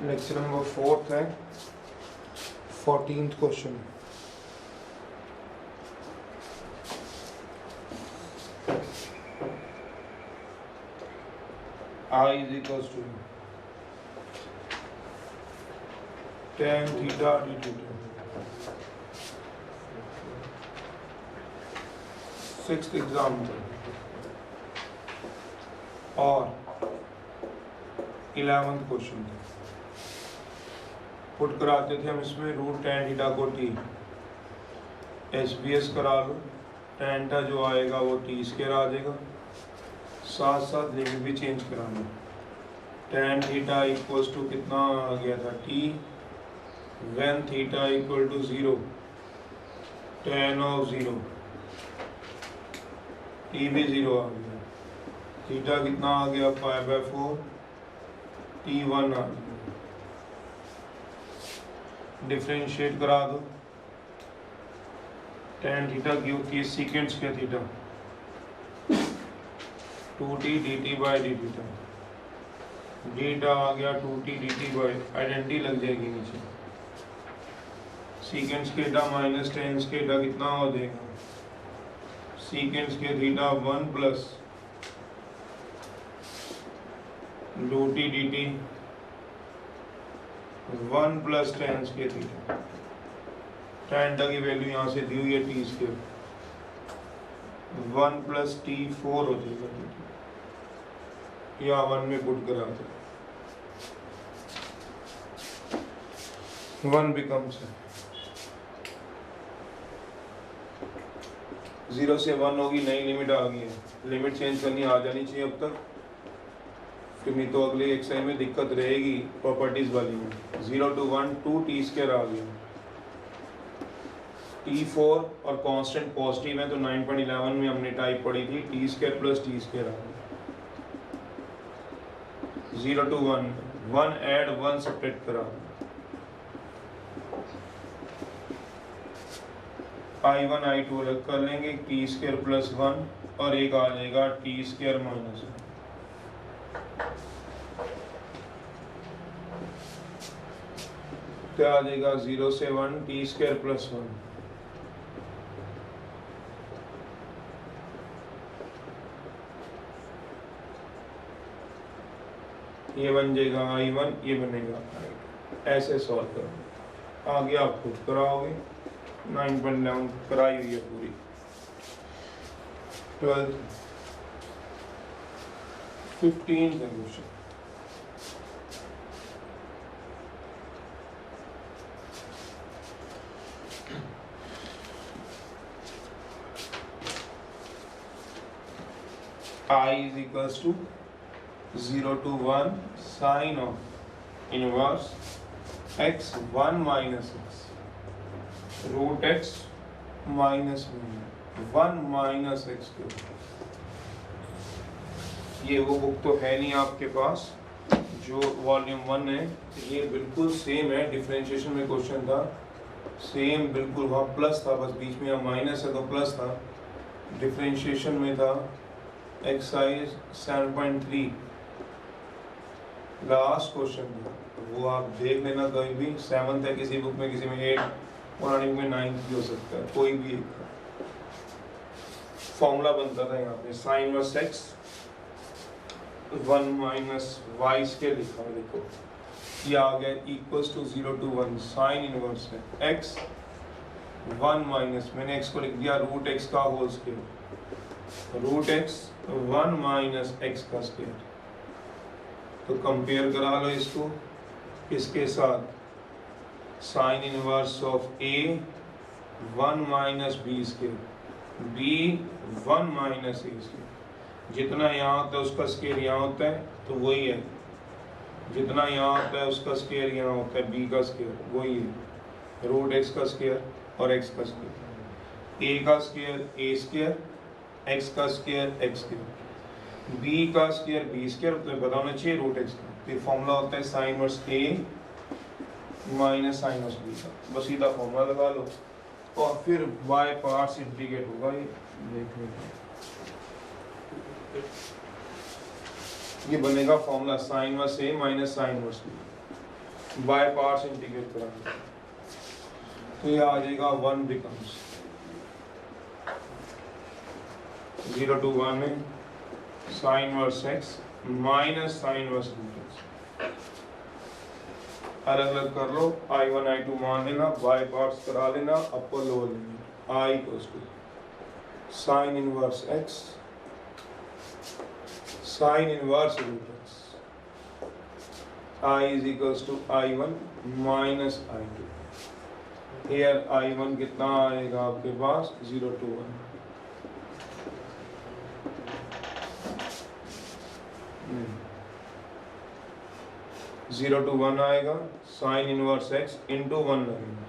Lecture number 4 है, 14th question. I is equals to tan theta d theta। Sixth example और 11th question put कराते थे हम इसमें रूट tan थीटा को t SBS करा लो, tan टा जो आएगा वो t स्क्वायर आ जाएगा, साथ साथ लिमिट भी चेंज करा लो। tan थीटा इक्वल्स टू कितना आ गया था t, when theta equal to 0 tan of 0 t भी 0 आ गया, थीटा कितना आ गया 5/4 t 1 आ गया। डिफरेंशिएट करा दो, tan थीटा की होती है secant square theta 2t dt by d theta, theta आ गया 2t dt बाई आइडेंटिटी लग जाएगी नीचे, secant square minus tan square कितना हो जाएगा, secant square theta 1 plus 2t dt 1 plus tan square theta, tan की वैल्यू यहाँ से दी हुई है t स्क्वायर, 1 प्लस t 4 हो जाएगा या 1 में पुट करा दो, 1 बिकम्स 0 से 1 होगी, नई लिमिट आ गई है, लिमिट चेंज करनी आ जानी चाहिए अब तक, फिर नहीं तो अगले एक्सरसाइज में दिक्कत रहेगी प्रॉपर्टीज वाली में। 0 to 1 2t स्क्वायर आ गया, t4 और कांस्टेंट पॉजिटिव है तो 9.11 में हमने टाइप पढ़ी थी t square plus t square आ गया। 0 to 1 1 ऐड 1 सब्ट्रैक्ट करा, I1 I2 अलग कर लेंगे, t स्क्वायर प्लस 1 और एक आ जाएगा t स्क्वायर माइनस 1। क्या आ जाएगा 0 से 1 t स्क्वायर प्लस 1, ये बन जाएगा I1, ये बनेगा I2। ऐसे सॉल्व करो, आगे आप खुद कराओगे, 9.11 कराई हुई है पूरी। 12th 15th question, I is equals to 0 to 1 sine of inverse x 1 minus x root x minus 1 minus x cube. ये वो बुक तो है नहीं आपके पास जो वॉल्यूम 1 है, ये बिल्कुल सेम है, डिफरेंशिएशन में क्वेश्चन था सेम बिल्कुल, वहाँ प्लस था बस बीच में, यहाँ माइनस है तो प्लस था, डिफरेंशिएशन में था एक्सरसाइज 7.3 लास्ट क्वेश्चन था, वो आप देख लेना कहीं भी, 7th है किसी बुक में, किसी में 8 और बुक में 9 भी हो सकता है, कोई भी एक फॉर्मूला बनता था यहाँ पे sine inverse x 1 minus y square लिखा है, देखो ये आ गया equals to 0 to 1 sine inverse है x 1 माइनस, मैंने x को लिख दिया रूट x का whole square, root x 1 minus x का स्क्वायर। तो कंपेयर करा लो इसको इसके साथ, sine inverse of a 1 minus b square, b 1 minus a square, जितना यहाँ होता है उसका स्क्वायर यहाँ होता है तो वही है, जितना यहाँ होता है उसका स्क्वायर यहाँ होता है, b का स्क्वायर वही है, रूट x का स्क्वायर और x का स्क्वायर, a का स्क्वायर a स्क्वायर, x का स्क्वायर x स्क्वायर, b का स्क्वायर b स्क्वायर, तो पता होना चाहिए रूट x का, तो फॉर्मूला होता है sine inverse a minus sine inverse b का, बस सीधा फॉर्मूला लगा लो और फिर बाय पार्ट्स इंटीग्रेट होगा, ये देखने का ये बनेगा formula sine inverse a minus sine inverse b। By parts integrate कराएंगे तो ये आ जाएगा 1 बिकम्स 0 to 1 में sine inverse x minus sine inverse root x, अलग अलग कर लो, I1 I2 मान लेना, बाय पार्ट्स करा लेना, upper lower limit I equals to sine inverse x sine inverse root x, I is equals to I1 minus I2। Here I1 कितना आएगा आपके पास 0 to 1, 0 to 1 आएगा, साइन इनवर्स एक्स इंटू 1 लगेगा,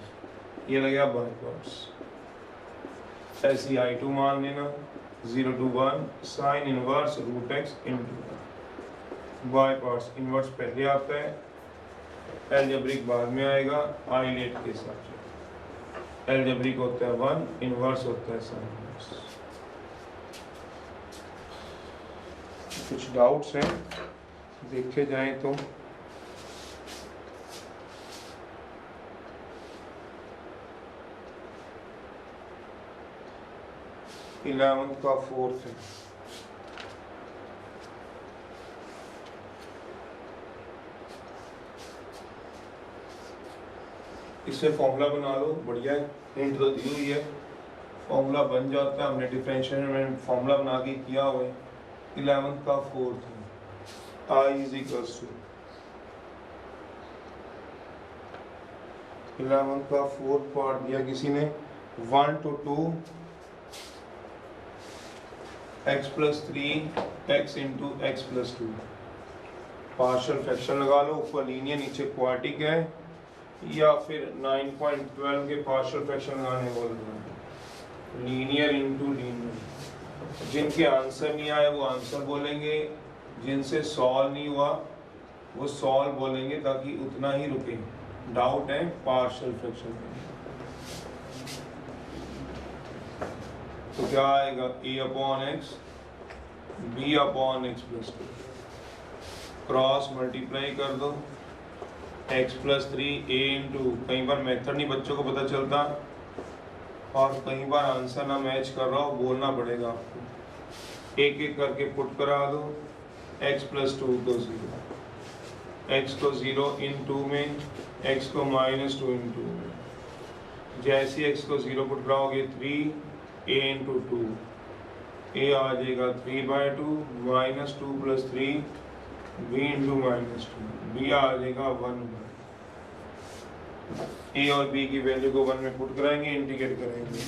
ये लगेगा बाय पार्ट्स। ऐसी I2 मान लेना 0 to 1 sine inverse root x into by parts, inverse पहले आता है, एलजेब्रिक बाद में आएगा, आइलेट के हिसाब से। एलजेब्रिक होता है 1, इनवर्स होता है साइन इनवर्स। कुछ डाउट्स हैं देखे जाएं तो? इलेवंथ का फोर्थ है, इससे फॉर्मूला बना लो, बढ़िया है, हिंट तो दी हुई है, फॉर्मूला बन जाता है, हमने डिफरेंशियल में फॉर्मूला बना के किया हुआ है। इलेवंथ का फोर्थ है, I इज इक्वल्स टू 11 का फोर्थ पार्ट दिया किसी ने 1 to 2 x plus 3 x into x plus 2, partial fraction लगा लो, ऊपर लीनियर नीचे क्वाड्रेटिक है, या फिर 9.12 के पार्शियल फ्रैक्शन लगाने बोल रहे हैं, लीनियर इंटू लीनियर। जिनके आंसर नहीं आए वो आंसर बोलेंगे, जिनसे सॉल्व नहीं हुआ वो सॉल्व बोलेंगे, ताकि उतना ही रुके। डाउट है पार्शियल फ्रैक्शन में तो क्या आएगा a upon x b upon x plus 2, cross multiply कर दो, x प्लस 3 a इंटू, कई बार मेथड नहीं बच्चों को पता चलता और कई बार आंसर ना मैच कर रहा हो, बोलना पड़ेगा आपको, एक एक करके पुट करा दो, x प्लस 2 को 0, x को 0 इन 2 में, x को माइनस 2 इन 2 में, जैसे x को 0 पुट कराओगे 3 a इंटू 2, a आ जाएगा 3/2 minus 2 plus 3 b into minus 2, b आ जाएगा 1। a और b की वैल्यू को 1 में पुट कराएंगे, इंटीग्रेट करेंगे।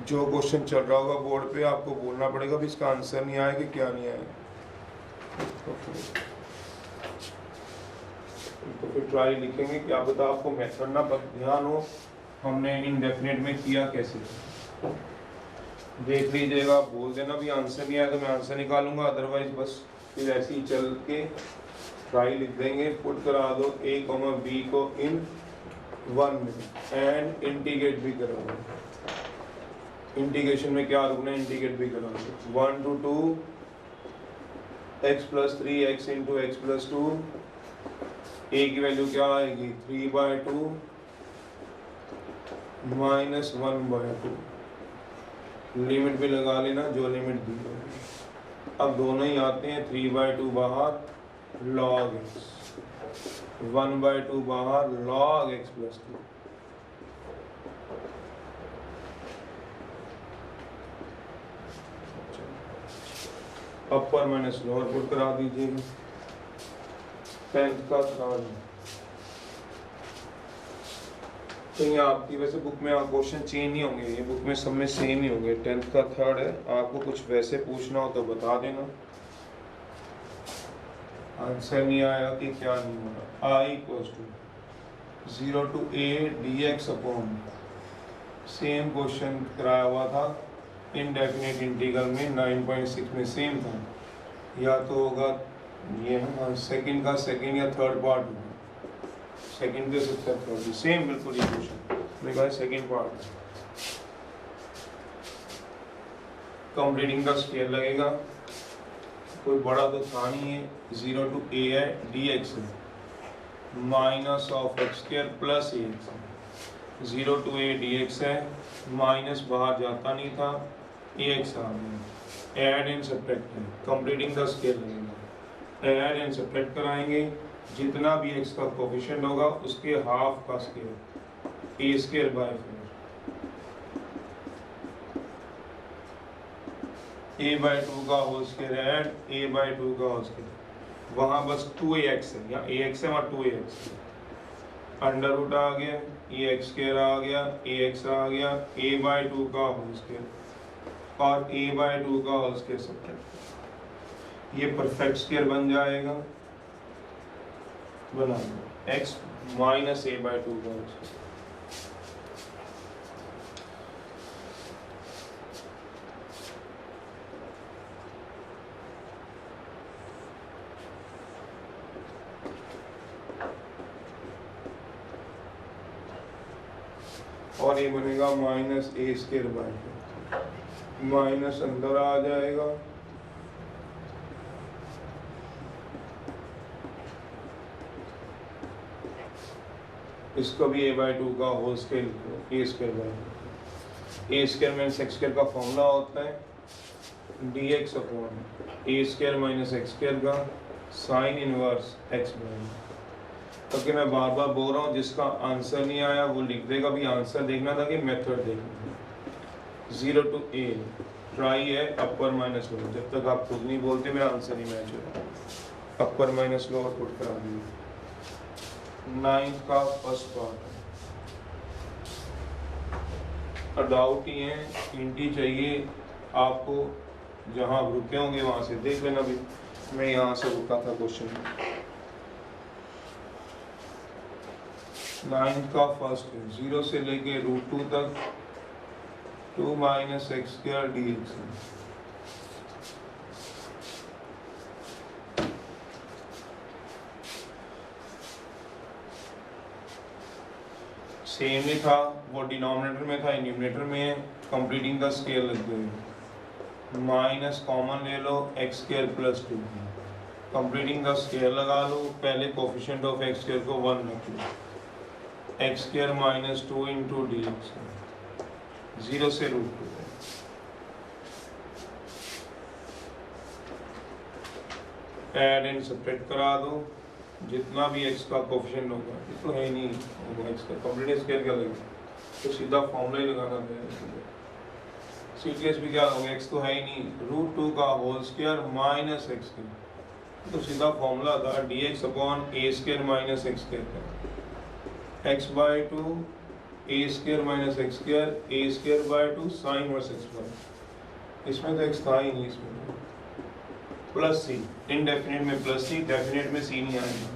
जो क्वेश्चन चल रहा होगा बोर्ड पे आपको बोलना पड़ेगा भी इसका आंसर नहीं आया कि क्या नहीं आया, तो फिर ट्राई लिखेंगे, क्या पता आपको मेथड ना ध्यान हो, हमने इनडेफिनेट में किया कैसे, देख लीजिएगा, बोल देना भी आंसर नहीं आया तो मैं आंसर निकालूंगा, अदरवाइज बस फिर ऐसे ही चल के ट्राई लिख देंगे, पुट करा दो a, b को इन 1 में एंड इंटीग्रेट भी करा दो। इंटीग्रेशन में क्या रुकना है, इंटीग्रेट भी करा दो, 1 to 2 x plus 3 x into x plus 2, a की वैल्यू क्या आएगी 3/2 माइनस 1/2, लिमिट भी लगा लेना जो लिमिट दी होगी। अब दोनों ही आते हैं, 3/2 बाहर log x, 1/2 बाहर log x plus 2, upper minus lower put करा दीजिएगा। 10th का थर्ड, तो ये आपकी वैसे बुक में क्वेश्चन चेंज नहीं होंगे, ये बुक में सब में सेम ही होंगे। 10th का थर्ड है, आपको कुछ वैसे पूछना हो तो बता देना, आंसर नहीं आया कि क्या नहीं होगा। I equals to 0 to a dx upon, same question कराया हुआ था इनडेफिनेट इंटीग्रल में 9.6 में, सेम था, या तो होगा ये है सेकंड का सेकंड या थर्ड पार्ट, सेकंड के सबसे थर्ड, सेम बिल्कुल ये क्वेश्चन मेरे पास सेकंड पार्ट। कंप्लीटिंग का स्केयर लगेगा, कोई बड़ा तो था नहीं है, 0 to a है dx है, minus of x square plus A x, 0 to a dx है, माइनस बाहर जाता नहीं था, ए एक्स आ गया, एड एंड सब्ट्रैक्ट है, कंप्लीटिंग द स्क्वायर लगेगा, एड एंड सब्ट्रैक्ट कराएंगे, जितना भी एक्स का कोफिशिएंट होगा उसके हाफ का square, a square by 4, a bye 2 का whole square add a bye 2 का होल स्क्वायर, वहाँ बस 2ax है, यहाँ ax है, वहाँ 2ax है, अंडर रूट आ गया, ax स्क्वायर आ गया, ax आ गया, a बाय 2 का होल स्क्वायर और a बाय 2 का होल स्क्वायर सब्ट्रैक्ट, ये परफेक्ट स्क्वायर बन जाएगा, बना दो x माइनस a बाय 2 का होल स्क्वायर। और ये बनेगा minus a square by 2, minus अंदर आ जाएगा, इसको भी a बाय 2 का whole square, a square by 2, a square minus x square का फॉर्मूला होता है dx upon a square minus x square का साइन इनवर्स एक्स बाय 2। क्योंकि मैं बार बार बोल रहा हूँ, जिसका आंसर नहीं आया वो लिख देगा, भी आंसर देखना था कि मेथड देखना। 0 to a ट्राई है अपर माइनस लोअर, जब तक आप खुद नहीं बोलते मेरा आंसर नहीं मैच होगा, अपर माइनस लोअर पुट करा दीजिए। 9 का फर्स्ट पार्ट है, डाउट ही है, हिंट ही चाहिए आपको, जहाँ आप रुके होंगे वहाँ से देख लेना। भी मैं यहाँ से रुका था क्वेश्चन में। 9 का फर्स्ट है, 0 से लेके √2 तक 2 माइनस एक्स स्क्वायर dx है। सेम ही था, वो डिनोमिनेटर में था, न्यूमरेटर में है, कंप्लीटिंग द स्क्वायर लग गई, माइनस कॉमन ले लो x square plus 2, completing the square लगा लो, पहले कोफिशिएंट ऑफ एक्स स्क्वायर को 1 रख लो, x square minus 2 into d x, 0 से √2 है, ऐड एंड सब्ट्रैक्ट करा दो, जितना भी एक्स का कोफिशिएंट होगा, ये तो है नहीं होगा एक्स का, कंप्लीट स्क्वायर क्या लगेगा, तो सीधा फॉर्मूला ही लगाना पड़ेगा। सीटीएस भी क्या होगा, एक्स तो है ही नहीं, √2 का whole square minus x square, तो सीधा फॉर्मूला था dx upon a square minus x square का, x by 2 a square minus x square, a square by 2 sine inverse x by, इसमें तो एक्स था ही नहीं, इसमें प्लस सी, इनडेफिनेट में प्लस सी, डेफिनेट में सी नहीं आएगा,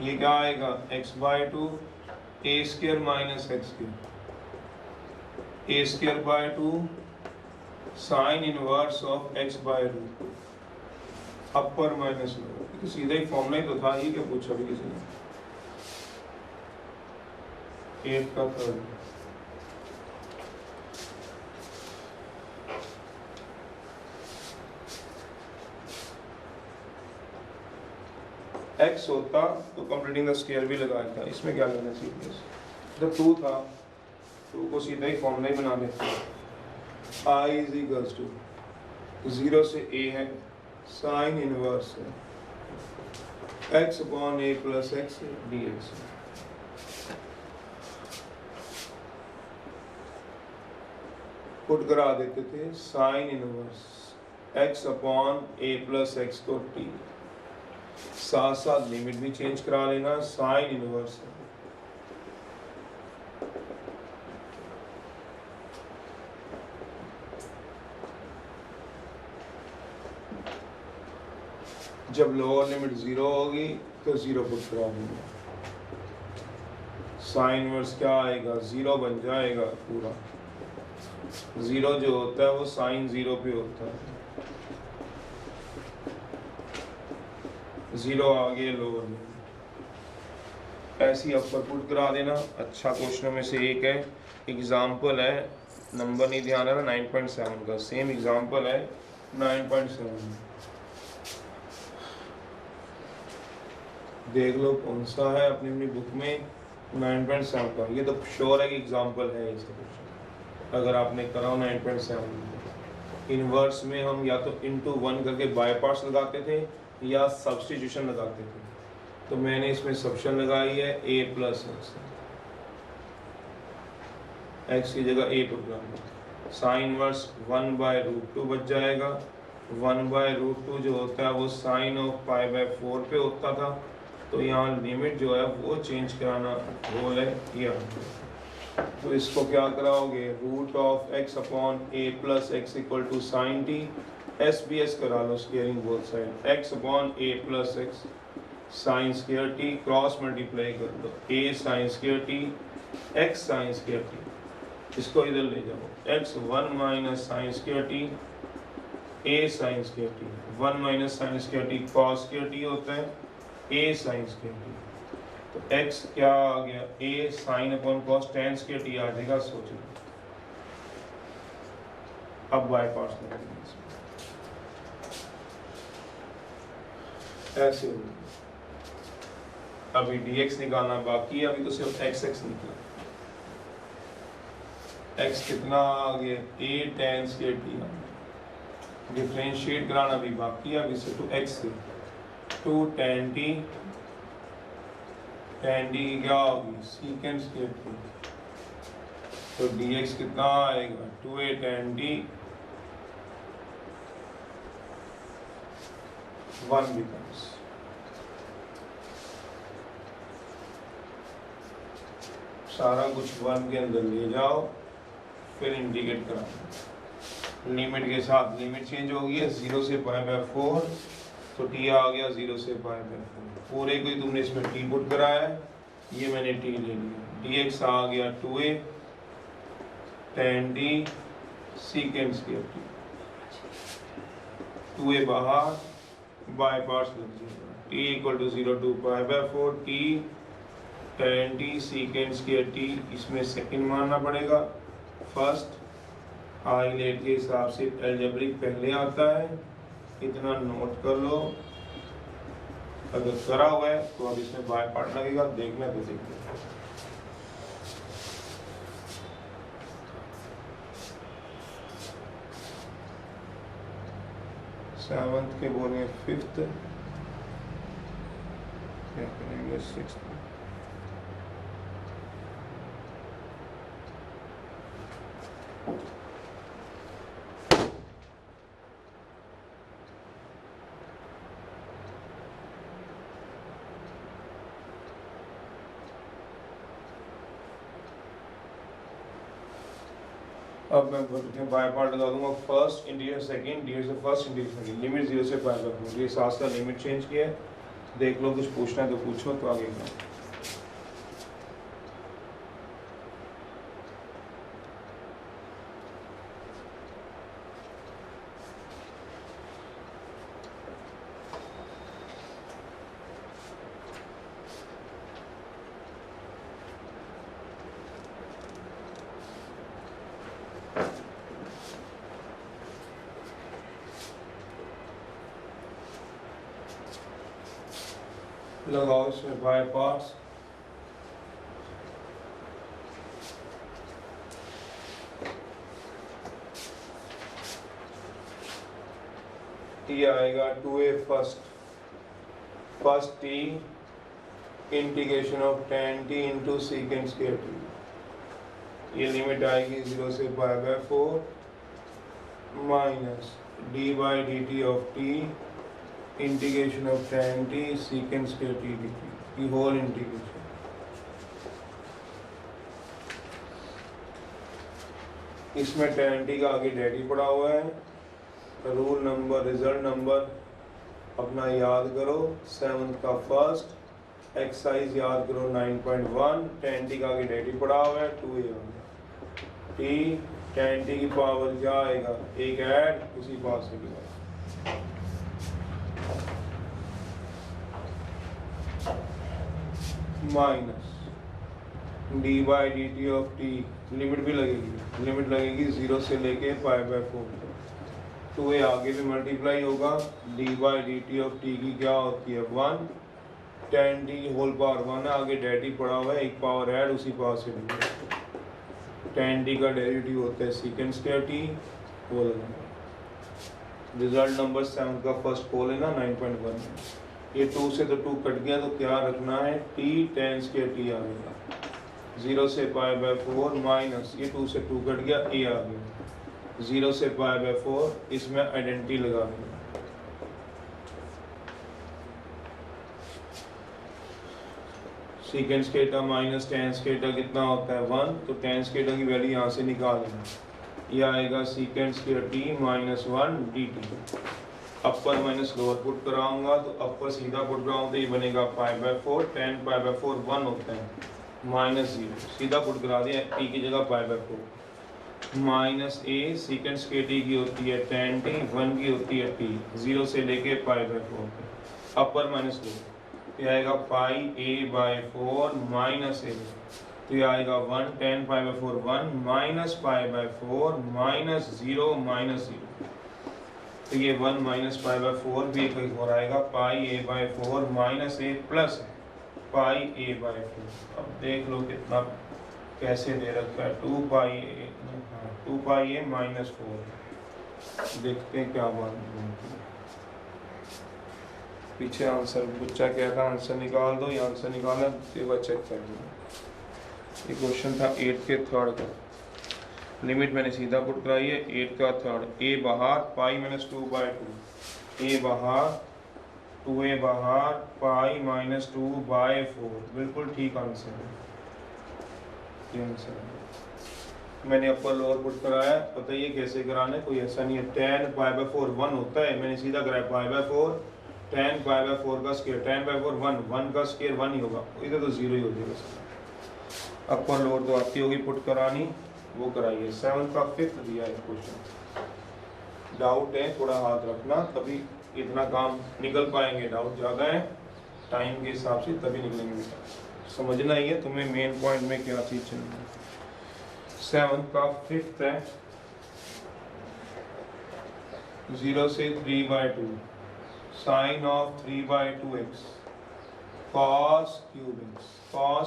ये क्या आएगा, x by 2 a square minus x square, a square by 2 sine inverse of x by √2, upper minus lower, तो सीधा ही फॉर्मूला ही तो था, ये क्या पूछा भी किसी ने। 8 का थर्ड, x होता तो कंप्लीटिंग द स्क्वायर भी लगाया था, इसमें क्या करना चाहिए, जब 2 था 2 को सीधा ही फॉर्मूला ही बना देते हैं, I इज इक्वल्स टू 0 से a है, साइन इनवर्स है x upon a plus x dx, put करा देते थे sign inverse x upon a plus x को t, साथ साथ लिमिट भी चेंज करा लेना, साइन इनवर्स है, जब लोअर लिमिट 0 होगी तो 0 पुट करा देंगे, साइन इनवर्स क्या आएगा, 0 बन जाएगा पूरा, 0 जो होता है वो साइन 0 पे होता है, 0 आगे लोअर लिमिट, ऐसी अपर पुट करा देना। अच्छा क्वेश्चनों में से एक है, एग्जाम्पल है, नंबर नहीं ध्यान है ना, 9.7 का सेम एग्जाम्पल है 9.7, देख लो कौन सा है अपनी अपनी बुक में 9.7 का। ये तो श्योर है कि एग्जाम्पल है इसका क्वेश्चन, अगर आपने करा हो 9.7। इनवर्स में हम या तो इंटू 1 करके बाय पार्ट्स लगाते थे या सब्सटीट्यूशन लगाते थे, तो मैंने इसमें सब्स्टिट्यूशन लगाई है a प्लस एक्स की जगह a पर लगाना। साइन इनवर्स 1/√2 बच जाएगा। 1/√2 जो होता है वो साइन ऑफ π/4 पे होता था, तो यहाँ लिमिट जो है वो चेंज कराना रोल है यहाँ। तो इसको क्या कराओगे, root of x upon a plus x equal to sine t, S B S करा लो squaring both side, x upon a plus x sine square t, cross multiply कर दो a sine square t x sine square t, इसको इधर ले जाओ, x 1 minus sine square t a sine square t, 1 minus sine square t cos square t होता है a sine square T, तो x क्या आ गया a sine upon cos tan square t आ जाएगा। सोच लो अब बाय पार्ट्स लगाएंगे इसमें, ऐसे होगा। अभी dx निकालना बाकी है, अभी तो सिर्फ x निकला। x कितना आ गया a tan स्क्वायर टी आ गया। डिफरेंशिएट कराना भी बाकी है, अभी से तो x से 2 tan t, tan t क्या होगी सीकेंड स्क्वायर टी, तो dx कितना आएगा 2a tan t 1 becomes सारा कुछ 1 के अंदर ले जाओ, फिर इंटीग्रेट कराना। लिमिट के साथ लिमिट चेंज हो गई है 0 से π/4, तो t आ गया 0 से π/4। पूरे को ही तुमने इसमें t पुट कराया है, ये मैंने t ले लिया। dx आ गया 2a tan t secant square t, 2a बाहर बाय पार्ट्स लग जाएगा, t equal to 0 to π/4 t tan t secant square t, इसमें सेकंड मानना पड़ेगा, फर्स्ट हाईलाइट के हिसाब से एल्जेब्रिक पहले आता है, इतना नोट कर लो। अगर करा हुआ है तो अब इसमें बाय पार्ट लगेगा, देखना तो देखना। सेवंथ के बोले फिफ्थ, क्या करेंगे सिक्स्थ। अब मैं बाय पार्ट लगा दूंगा, फर्स्ट इंटीजर सेकंड, इंटीजर से फर्स्ट इंटीजर सेकंड, लिमिट 0 से π/4, ये साथ साथ लिमिट चेंज किया है। देख लो, कुछ पूछना है तो पूछो, तो आगे का लगाओ इसमें बाय पार्ट्स। ये आएगा 2a first t integration of tan t into secant square t, ये लिमिट आएगी 0 से π/4 minus d/dt of t integration of tan t secant square t dt की होल इंटीग्रेशन। इसमें tan t का आगे डेटी पड़ा हुआ है, रूल नंबर रिजल्ट नंबर अपना याद करो, 7th का फर्स्ट एक्सरसाइज याद करो 9.1, tan t का आगे डेटी पड़ा हुआ है 2a t, tan t की पावर क्या आएगा, एक ऐड उसी पास से की minus d/dt of t, limit भी लगेगी, लिमिट लगेगी 0 से लेके π/4, तो ये आगे भी मल्टीप्लाई होगा, d/dt ऑफ t की क्या होती है 1 tan t होल पावर 1 है, आगे डेरिवेटिव पड़ा हुआ है, एक पावर ऐड उसी पावर से डिवाइड। tan t का डेरिवेटिव होता है secant square t, वो लगाना। रिजल्ट नंबर 7 का फर्स्ट पोल है ना 9.1 में। ये 2 से तो 2 कट गया, तो क्या रखना है, t tan square t आ गया 0 से पाई बाय 4 माइनस ये 2 से 2 कट गया, a आ गया 0 से पाई बाय 4, इसमें आइडेंटिटी लगा देंगे। सीकेंड स्केटा माइनस टेन स्केटा कितना होता है 1, तो टेन स्केटा की वैल्यू यहाँ से निकाल लेना, ये आएगा सीकेंड square T minus 1 D T. अपर माइनस लोअर पुट कराऊंगा तो अपर सीधा पुट कराऊंगा तो ये बनेगा पाई बाय 4, टेन पाई बाय 4 1 होता है माइनस 0, सीधा पुट करा दिया टी की जगह पाई by 4 minus A सीकेंड square T की होती है टेन टी, 1 की होती है टी, 0 से लेके pi by 4 upper minus lower, ये आएगा पाई ए बाय 4 माइनस ए, तो ये आएगा 1 10 पाई by 4 1 minus pi by 4 minus 0 minus 0, तो ये 1 माइनस पाई बाय 4 भी एक और आएगा पाई ए बाय 4 माइनस ए प्लस पाई ए बाय 4। अब देख लो कितना कैसे दे रखा है 2 पाई ए माइनस 4, देखते हैं क्या बात बनती है। पीछे आंसर बच्चा कहता आंसर निकाल दो, ये आंसर निकाला एक बार चेक कर दो। ये क्वेश्चन था 8 के थर्ड का, लिमिट मैंने सीधा पुट कराई है 8 का थर्ड, ए बाहर पाई माइनस 2 बाय 2, ए बाहर 2a बाहर पाई माइनस 2 बाय 4, बिल्कुल ठीक आंसर है, ये आंसर है। मैंने अपर लोअर पुट कराया, बताइए कैसे कराना है, कोई ऐसा नहीं है। 10 पाई बाय 4 1 होता है, मैंने सीधा कराया पाई बाय 4, 10 पाई बाय 4 का स्क्वायर, 10 बाय 4 1 का स्क्वायर 1 ही होगा, इधर तो 0 ही हो जाएगा। अपर लोअर तो आती होगी पुट करानी, वो कराइए। 7 का 5th दिया है क्वेश्चन, डाउट है थोड़ा हाथ रखना, तभी इतना काम निकल पाएंगे, डाउट ज़्यादा है टाइम के हिसाब से तभी निकलेंगे बेटा, समझना ही है तुम्हें मेन पॉइंट में क्या चीज़ चलनी है। 7 का 5th है 0 से 3 by 2 sine of 3 by 2x cos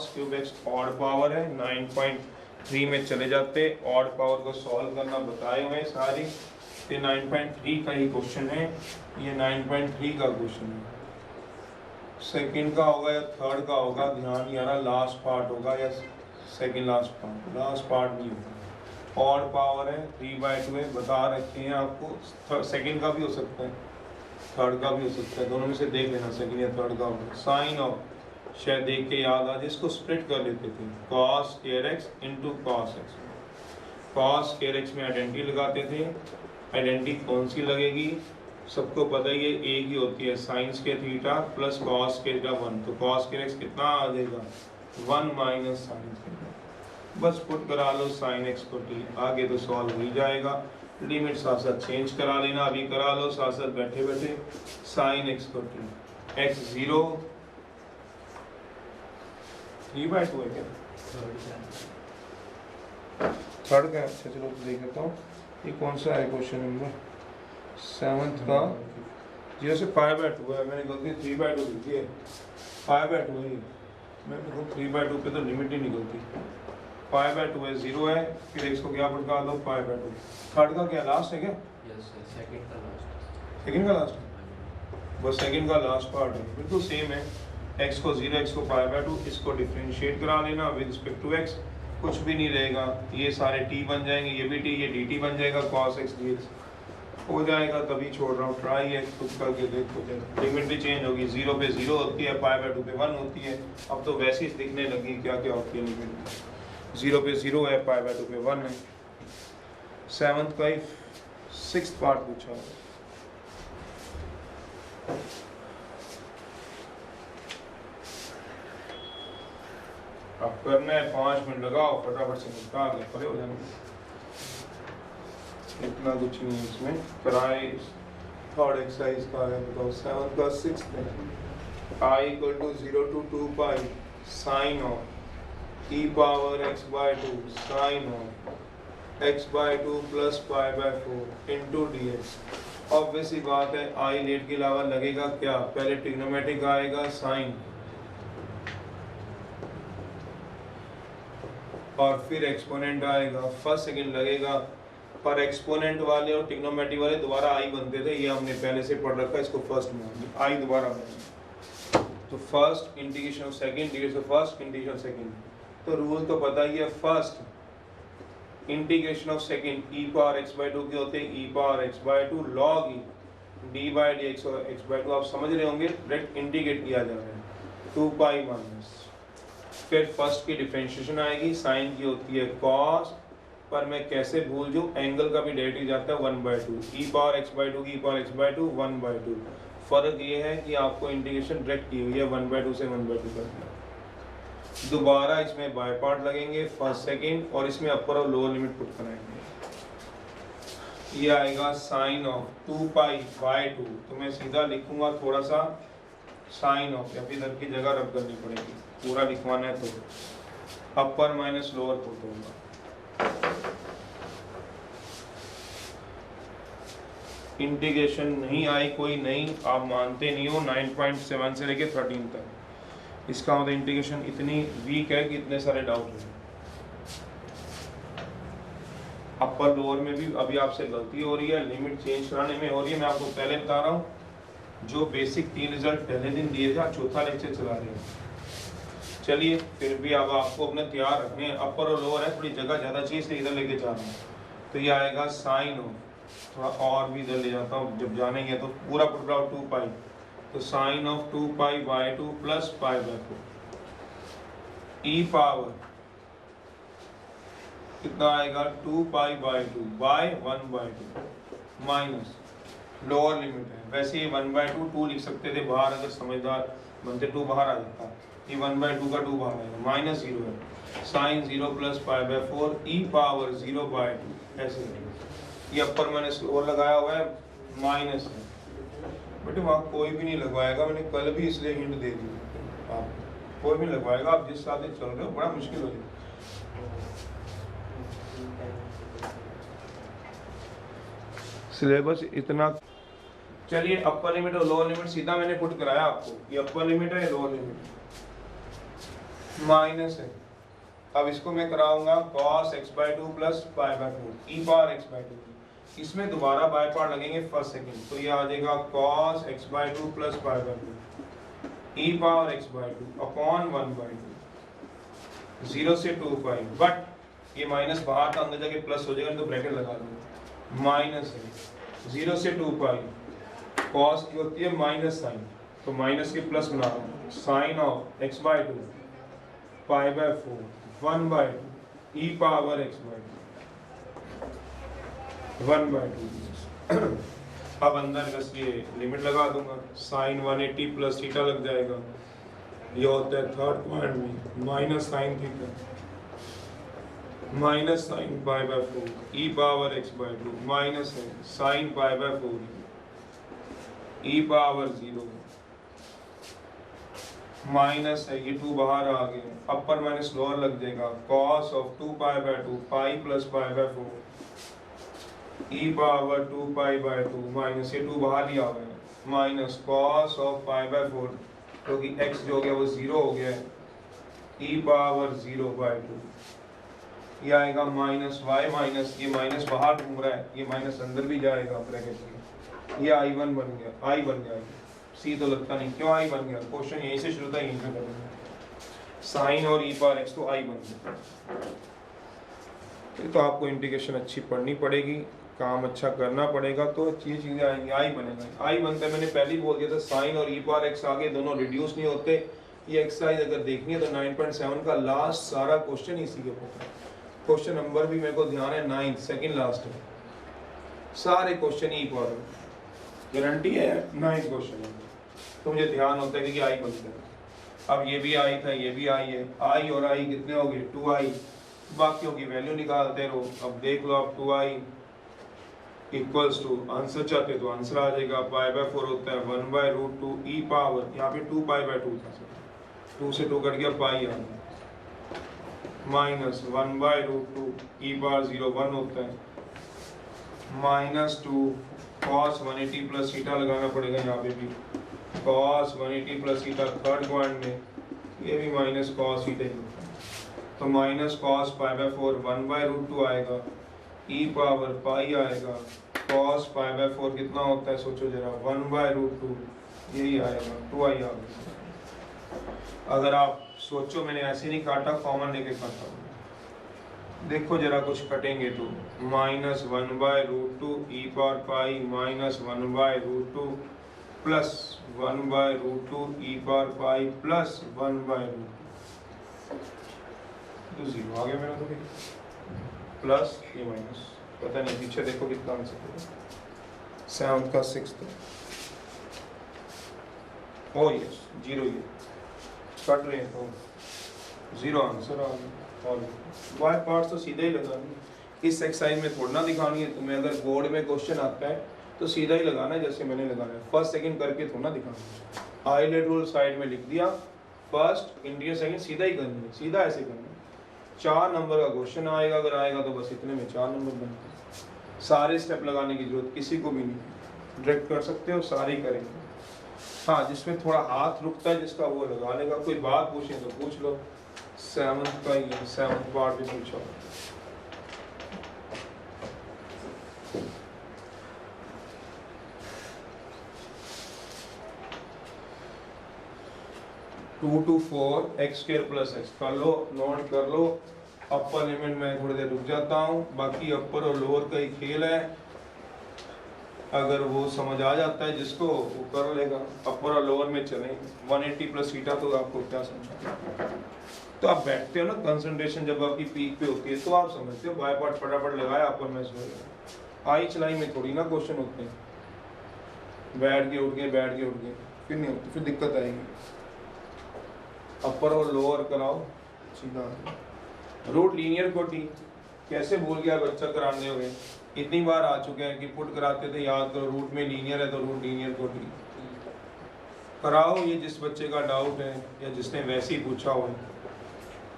cube x odd power है, 9.3 में चले जाते, ऑड पावर को सॉल्व करना बताए हुए सारी, ये 9.3 का ही क्वेश्चन है, ये 9.3 का क्वेश्चन है। सेकंड का होगा या थर्ड का होगा, ध्यान यारा लास्ट पार्ट होगा या सेकंड लास्ट पार्ट नहीं होगा। ऑड पावर है 3 बाय 2 है, बता रखे हैं आपको, सेकंड का भी हो सकता है थर्ड का भी हो सकता है, दोनों में से देख लेना सेकंड या थर्ड का होगा। साइन ऑफ शायद देख के याद आ जाए, इसको स्प्लिट कर लेते थे, cos square x into cos x, cos square x में आइडेंटिटी लगाते थे, आइडेंटिटी कौन सी लगेगी सबको पता ही है, एक ही होती है sine square theta plus cos square theta 1, तो cos स्क्वायर x कितना आ जाएगा 1 माइनस साइन थीटा, बस पुट करा लो साइन x को t, आगे तो सॉल्व हो ही जाएगा, लिमिट साथ साथ चेंज करा लेना, अभी करा लो साथ साथ बैठे बैठे, साइन x को t, x 0 3 बाय 2 है क्या थर्ड का, अच्छा चलो देख लेता हूँ ये कौन सा है क्वेश्चन नंबर 7 का, 0 से 5 बाय 2 है, मैंने गलती 3 बाय 2 लिखी है, 5 बाय 2 है, मैं 3 बाय 2 पे तो लिमिट ही निकलती, 5 बाय 2 है 0 है, फिर इसको क्या पढ़ा दो 5 बाय 2, थर्ड का क्या लास्ट है क्या, सेकंड का लास्ट, बस सेकंड का लास्ट पार्ट है, बिल्कुल सेम है, x को 0 x को पाई बाय 2, इसको डिफरेंशिएट करा लेना विद रिस्पेक्ट टू x, कुछ भी नहीं रहेगा, ये सारे t बन जाएंगे, ये भी t, ये dt बन जाएगा, cos x dx हो जाएगा, तभी छोड़ रहा हूँ, ट्राई है खुद करके देखो, लिमिट भी चेंज होगी, 0 पे 0 होती है, पाई बाय 2 पे 1 होती है, अब तो वैसे ही दिखने लगी क्या क्या होती है लिमिट, 0 पे 0 है, पाई बाय 2 पे 1 है। 7th का 6th पार्ट पूछा है, अब करना है 5 मिनट लगाओ, फटाफट से निपटा के परे हो जाएंगे, इतना कुछ नहीं है इसमें, कराए थर्ड एक्सरसाइज का है, बताओ 7 का 6th में, I equal to 0 to 2 pi sine of e power x by 2 sine of x by 2 plus pi by 4 into d x. Obvious ही बात है, आई लेट के अलावा लगेगा क्या, पहले ट्रिग्नोमेट्रिक आएगा साइन, और फिर एक्सपोनेंट आएगा, फर्स्ट सेकंड लगेगा। पर एक्सपोनेंट वाले और ट्रिग्नोमेट्री वाले दोबारा आई बनते थे, ये हमने पहले से पढ़ रखा है, इसको फर्स्ट में आई दोबारा बनेगा। तो first integration of second integration of first integration second, तो रूल तो पता ही है, first integration of second e power x by two log e d by power x by टू लॉग ई डी बाई डी एक्स और एक्स बाई टू, आप समझ रहे होंगे, डायरेक्ट इंटीग्रेट किया जा रहा है 2 पाई माइनस। फिर फर्स्ट की डिफरेंशिएशन आएगी, साइन की होती है कॉस, पर मैं कैसे भूल जाऊँ, एंगल का भी डेरिवेटिव जाता है 1/2 e power x by two की ई पावर एक्स बाई टू 1/2। फर्क ये है कि आपको इंटीग्रेशन डायरेक्ट की हुई है 1/2 से 1/2 करना। दोबारा इसमें बाय पार्ट लगेंगे फर्स्ट सेकंड, और इसमें अपर और लोअर लिमिट पुट कराएंगे। ये आएगा साइन ऑफ 2 पाई बाय 2, तो मैं सीधा लिखूंगा थोड़ा सा साइन ऑफ, या फिर इधर की जगह रब करनी पड़ेगी, पूरा लिखवाना है तो अपर माइनस लोअर पुट होगा। इंटीग्रेशन नहीं आई कोई नहीं, आप मानते नहीं हो, 9.7 से लेके 13 तक, इसका मतलब इंटीग्रेशन इतनी वीक है कि इतने सारे डाउट हैं। अपर लोअर में भी अभी आपसे गलती हो रही है, लिमिट चेंज कराने में हो रही है, मैं आपको पहले बता रहा हूँ। जो बेसिक 3 रिजल्ट पहले दिन दिए थे, चौथा लेक्चर चला रहे हैं। चलिए फिर भी अब आपको अपने तैयार रखने, अपर और लोअर है, थोड़ी जगह ज़्यादा चीज़ से इधर लेके जा रहा हूँ। तो ये आएगा साइन ऑफ, थोड़ा और भी इधर ले जाता हूँ, जब जानेंगे तो पूरा पुट कराओ 2 पाई, तो sine of 2 pi by 2 plus pi by 4 e power कितना आएगा 2 pi by 2 by 1/2 minus lower limit है, वैसे ये 1/2 2 लिख सकते थे बाहर, अगर समझदार बनते 2 बाहर आ जाता, ये 1/2 का 2 बाहर आएगा, माइनस 0 है, sine 0 plus pi by 4 e power 0/2 ऐसे। ये अपर मैंने लोअर लगाया हुआ है, माइनस है, बट वहाँ कोई भी नहीं लगवाएगा, मैंने कल भी इसलिए हिंट दे दी, आप कोई भी लगवाएगा, आप जिस साथ चल रहे हो बड़ा मुश्किल हो जाएगा। सिलेबस इतना, चलिए अपर लिमिट और लोअर लिमिट सीधा मैंने पुट कराया आपको, ये अपर लिमिट है, लोअर लिमिट माइनस है। अब इसको मैं कराऊंगा cos x/2 plus pi by 4 e power x/2, इसमें दोबारा बाय पार्ट लगेंगे फर्स्ट सेकंड, तो ये आ जाएगा cos x/2 plus pi by 2 E power x/2 upon 1/2 0 से 2 पाई, बट ये माइनस बाहर था, अंदर जाके प्लस हो जाएगा, तो ब्रैकेट लगा दूंगा, माइनस है 0 से 2 पाई, cos की होती है माइनस साइन, तो माइनस के प्लस बना रहा हूँ, sine of x/2 pi by 4 1/2 e power x/2 1/2। अब अंदर बस ये लिमिट लगा दूंगा, साइन 180 प्लस थीटा लग जाएगा, ये होता है थर्ड पॉइंट में minus sine theta minus sine pi by 4 e power x/2 minus है sine pi by 4 e power 0 minus है, ये 2 बाहर आ गए, अपर माइनस लोअर लग जाएगा, cos of 2 pi by 2 pi plus pi by 4 e power 2 pi by 2 minus, ये 2 बाहर ही आ गए, minus cos of pi by 4, क्योंकि x जो हो गया वो 0 हो गया है, ई पावर 0/2, ये आएगा माइनस y माइनस, ये माइनस बाहर घूम रहा है, ये माइनस अंदर भी जाएगा ब्रैकेट में, ये I1 बन गया, I बन गया, सी तो लगता नहीं, क्यों आई बन गया, क्वेश्चन यहीं से शुरू था, यहीं पे करेंगे, साइन और ई पावर एक्स तो आई बन गया। तो आपको इंटीग्रेशन अच्छी पढ़नी पड़ेगी, काम अच्छा करना पड़ेगा, तो अच्छी चीजें आएंगी, आई बनेगा, आई बनता है, मैंने पहले ही बोल दिया था, साइन और ई पावर एक्स आगे दोनों रिड्यूस नहीं होते। ये एक्सरसाइज अगर देखनी है तो 9.7 का लास्ट सारा क्वेश्चन इसी के ऊपर, क्वेश्चन नंबर भी मेरे को ध्यान है 9 सेकंड लास्ट है, सारे क्वेश्चन ई पावर, गारंटी है 9 क्वेश्चन है, तो मुझे ध्यान होता है कि आई बनता है। अब ये भी आई था, ये भी आई है, आई और आई कितने हो गए 2i, बाकियों की वैल्यू निकालते रहो। अब देख लो आप 2i इक्वल्स टू, आंसर चाहते तो आंसर आ जाएगा, पाई बाई 4 होता है 1/√2 ई पावर, यहाँ पे 2 पाई बाई 2 था, 2 से 2 कट गया, पाई आ गया, माइनस 1/√2 ई पावर 0 1 होता है, माइनस 2 cos 180 प्लस थीटा लगाना पड़ेगा, यहाँ पे भी cos 180 plus theta third point में, ये भी माइनस cos थीटा ही होता है, तो माइनस कॉस पाई बाय 4 1/√2 आएगा, ई पावर पाई आएगा, कॉस पाई बाय 4 कितना होता है सोचो जरा 1/√2, यही आएगा 2i आ गया। अगर आप सोचो मैंने ऐसे नहीं काटा, कॉमन लेके काटा, देखो जरा कुछ कटेंगे तो माइनस 1/√2 ई पावर पाई माइनस 1/√2 प्लस 1/√2 ई पावर पाई प्लस 1/√2 तो जीरो आ गया मेरा, तो प्लस ये माइनस, पता नहीं पीछे देखो कितना आंसर है, 7 का 6 ओ यस जीरो, ये कट रहे हैं तो जीरो आंसर आ गया। और बाय पार्ट्स तो सीधा ही लगानी, इस एक्सरसाइज में थोड़ा ना दिखानी है तुम्हें, अगर बोर्ड में क्वेश्चन आता है तो सीधा ही लगाना है जैसे मैंने लगाना है, फर्स्ट सेकंड करके थोड़ा ना दिखाना है। हाईलाइट रूल साइड में लिख दिया, फर्स्ट इंडियन सेकंड सीधा ही करनी है, सीधा ऐसे करना है। 4 नंबर का क्वेश्चन आएगा, अगर आएगा तो बस इतने में 4 नंबर बनते हैं, सारे स्टेप लगाने की जरूरत किसी को भी नहीं, डायरेक्ट कर सकते हो, सारे ही करेंगे। हाँ जिसमें थोड़ा हाथ रुकता है जिसका वो लगा लेगा, कोई बात पूछे तो पूछ लो। 7th का ही 7th पार्ट भी पूछा, two two 4 x square plus x कर लो, नोट कर लो। अपर लिमिट में थोड़ी देर रुक जाता हूँ, बाकी अपर और लोअर का ही खेल है, अगर वो समझ आ जाता है जिसको वो कर लेगा। अपर और लोअर में चलेंगे, 180 प्लस थीटा तो आपको क्या समझा, तो आप बैठते हो ना, कंसंट्रेशन जब आपकी पीक पे होती है तो आप समझते हो, बाय पार्ट फटाफट लगाया अपर में सो गया। आई चलाई में थोड़ी ना क्वेश्चन होते हैं, बैठ के उठ गए बैठ के उठ गए, फिर नहीं होती, फिर दिक्कत आएगी। अपर और लोअर कराओ सीधा। रूट लीनियर कोटी कैसे भूल गया बच्चा कराने हुए, इतनी बार आ चुके हैं कि पुट कराते थे याद करो, रूट में लीनियर है तो रूट लीनियर कोटी कराओ। ये जिस बच्चे का डाउट है या जिसने वैसे ही पूछा हो,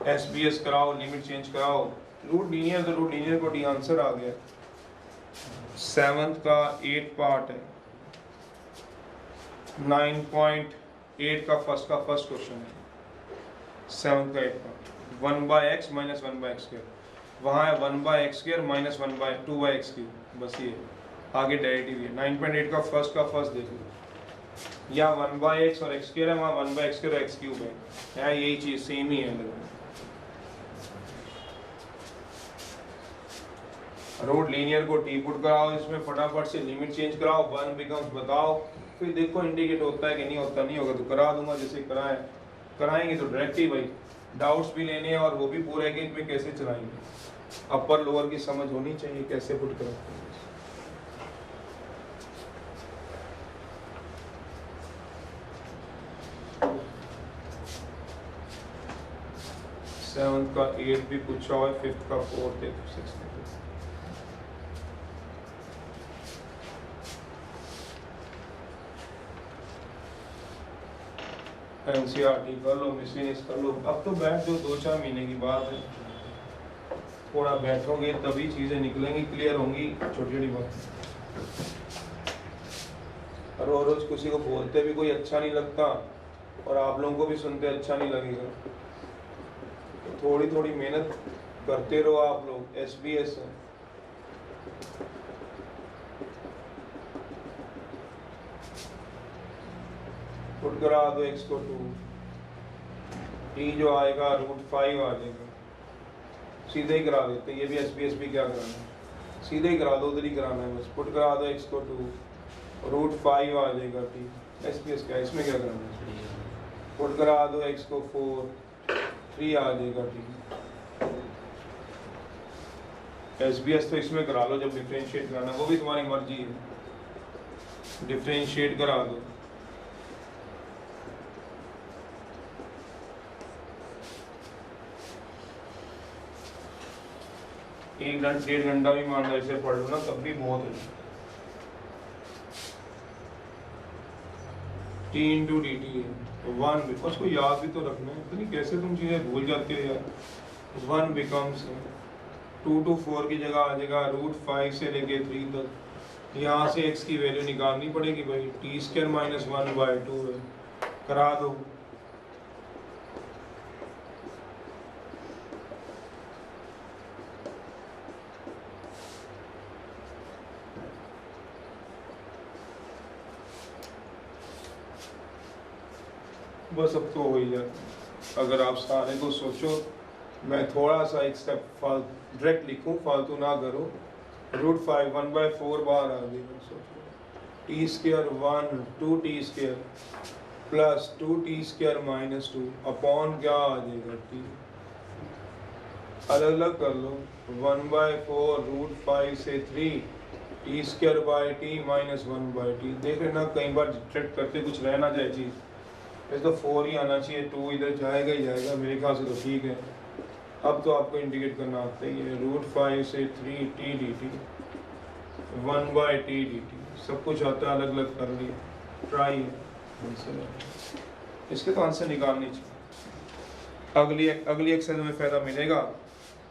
SBS कराओ, लिमिट चेंज कराओ, रूट लीनियर तो रूट लीनियर कोटी आंसर आ गया। 7th का 8 पार्ट है, 9.8 का फर्स्ट क्वेश्चन है, 7th का 8 part, 1/x minus 1/x square, वहाँ है 1/x² माइनस 1/2/x क्यूब, बस ये आगे डेरिवेटिव है। 9.8 का फर्स्ट देख लो, या 1/x और x² है, वहाँ 1/x² और x क्यूब है, यही चीज़ सेम ही है। रूट लीनियर को टी पुट कराओ, इसमें फटाफट से लिमिट चेंज कराओ, 1 बिकम्स बताओ, फिर देखो इंडिकेट होता है कि नहीं होता, नहीं होगा तो करा दूंगा जैसे कराएंगे तो डायरेक्ट ही भाई, डाउट्स भी लेने हैं और वो भी पूरे कि इसमें कैसे चलाएंगे, अपर लोअर की समझ होनी चाहिए कैसे पुट कराते हैं। सेवंथ का 8 भी पूछा हुआ है, 5th का 4th 6th। NCERT कर लो, मिसलिनियस कर लो, अब तो बैठ जो 2-4 महीने की बात है, थोड़ा बैठोगे तभी चीज़ें निकलेंगी, क्लियर होंगी, छोटी छोटी बात। रोज किसी को बोलते भी कोई अच्छा नहीं लगता और आप लोगों को भी सुनते अच्छा नहीं लगेगा, तो थोड़ी थोड़ी मेहनत करते रहो आप लोग। SBS है, पुट करा दो x को 2, t जो आएगा √5 आ जाएगा, सीधे ही करा देते, ये भी SBS भी क्या कराना है, सीधे ही करा दो, उधर ही कराना है बस। पुट करा दो x को 2, √5 आ जाएगा t, SBS क्या इसमें क्या कराना है, पुट करा दो x को 4, 3 आ जाएगा t। SBS तो इसमें करा लो जब डिफरेंशिएट कराना, वो भी तुम्हारी मर्जी है, डिफरेंशिएट करा दो। एक घंटा 1.5 घंटा भी मान लो ऐसे पढ़ लो ना, तब भी बहुत है। t इंटू डी टी है 1, उसको याद भी तो रखना है, तो नहीं कैसे तुम चीज़ें भूल जाते हो यार। 1 बिकम्स 2 to 4 की जगह आ जाएगा √5 से लेके 3 तक, यहाँ से x की वैल्यू निकालनी पड़ेगी भाई, t² माइनस 1/2 है, करा दो। बस अब तो हो ही जाता। अगर आप सारे को सोचो, मैं थोड़ा सा एक स्टेप डायरेक्ट लिखूं, फालतू ना करो। √5 1/4 बार आ जाएगा। सोचो T square 1 2t square plus 2t square minus 2 upon क्या आ जाएगा t। अलग अलग कर लो। 1/4 √5 से 3 t square by T minus 1/t। देख लेना कई बार डिस्ट्रैक्ट करते कुछ रह ना जाए चीज़। वैसे तो 4 ही आना चाहिए, 2 इधर जाएगा ही जाएगा, मेरे ख्याल से तो ठीक है। अब तो आपको इंडिकेट करना आता ही है। √5 से 3t dt 1/t dt सब कुछ आता है, अलग अलग कर लिया। ट्राई है, इसके तो आंसर निकालनी चाहिए। अगली एक्सरसाइज में फ़ायदा मिलेगा।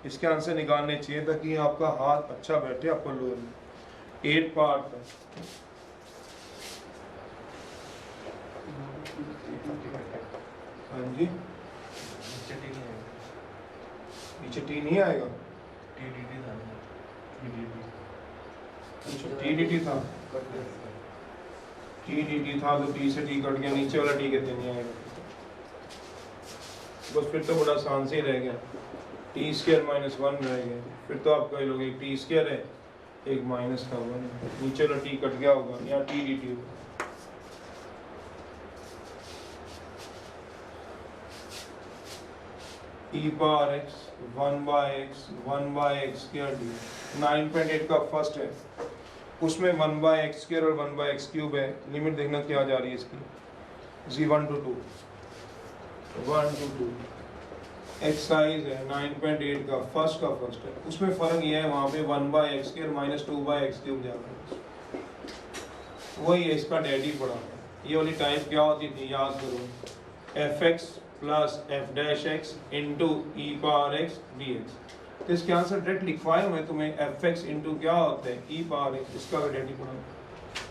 इसके आंसर निकालने चाहिए ताकि आपका हाथ अच्छा बैठे आपको लोअर में। 8 पार्ट है। हाँ जी, नीचे टी नहीं आएगा। टीडीटी था, टीडीटी था तो टी से टी कट गया, नीचे वाला टी कहते नहीं आएगा। बस फिर तो बड़ा आसान से ही रह गया। टी स्क्वायर माइनस 1 रह गया। फिर तो आप कह लोगे टी स्क्वायर है, एक माइनस का 1 है, नीचे वाला टी कट गया होगा, यहाँ टी डी टी होगा। e power x 1/x 1/x square D 9.8 का फर्स्ट है, उसमें 1/x स्क्वायर और 1/x क्यूब है। लिमिट देखना क्या जा रही है इसकी, 1 to 2 एक्सरसाइज है 9.8 का फर्स्ट है। उसमें फ़र्क ये है, वहाँ पे 1/x square minus 2/x cube जा रहा है, वही है इसका डैडी पड़ा है। ये वाली टाइप क्या होती थी याद करो, fx plus f' into e power x dx। तो इसके आंसर डायरेक्ट लिखवाए हुए तुम्हें, fx इंटू क्या होता है e पावर x, इसका भी डैडी पड़ा।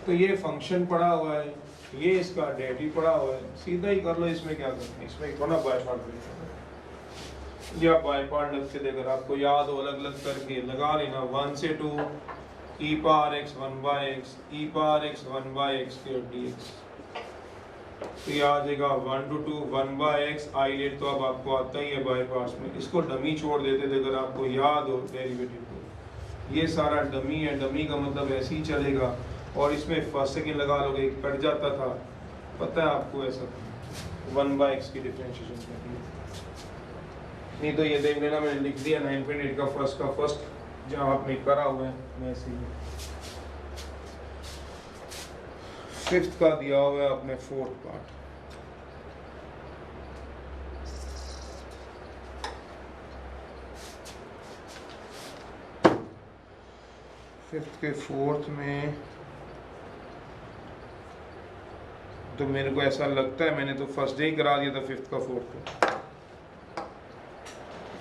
तो ये फंक्शन पड़ा हुआ है, ये इसका डैडी पड़ा हुआ है, सीधा ही कर लो। इसमें क्या करना है, इसमें थोड़ा बाय पार्ट या बाय पार्ट लग के देकर आपको याद हो, अलग अलग करके लगा लेना। 1 से 2 e power x 1/x e power x 1/x dx। तो ये आ जाएगा 1 to 2 1/x। आई लेट तो अब आपको आता ही है बाय पार्ट्स में, इसको डमी छोड़ देते थे अगर आपको याद हो डेरिवेटिव को। ये सारा डमी है, डमी का मतलब ऐसे ही चलेगा, और इसमें फर्स्ट सेकंड लगा लोगे, कट जाता था, पता है आपको ऐसा 1/x की डिफरेंशिएशन करनी। नहीं तो ये देख लेना, मैंने लिख दिया 9.8 का फर्स्ट जहाँ आपने करा हुआ है वैसे ही। फिफ्थ का दिया हुआ है अपने 4th पार्ट। फिफ्थ के 4th में तो मेरे को ऐसा लगता है मैंने तो फर्स्ट डे ही करा दिया था 5th का 4th को।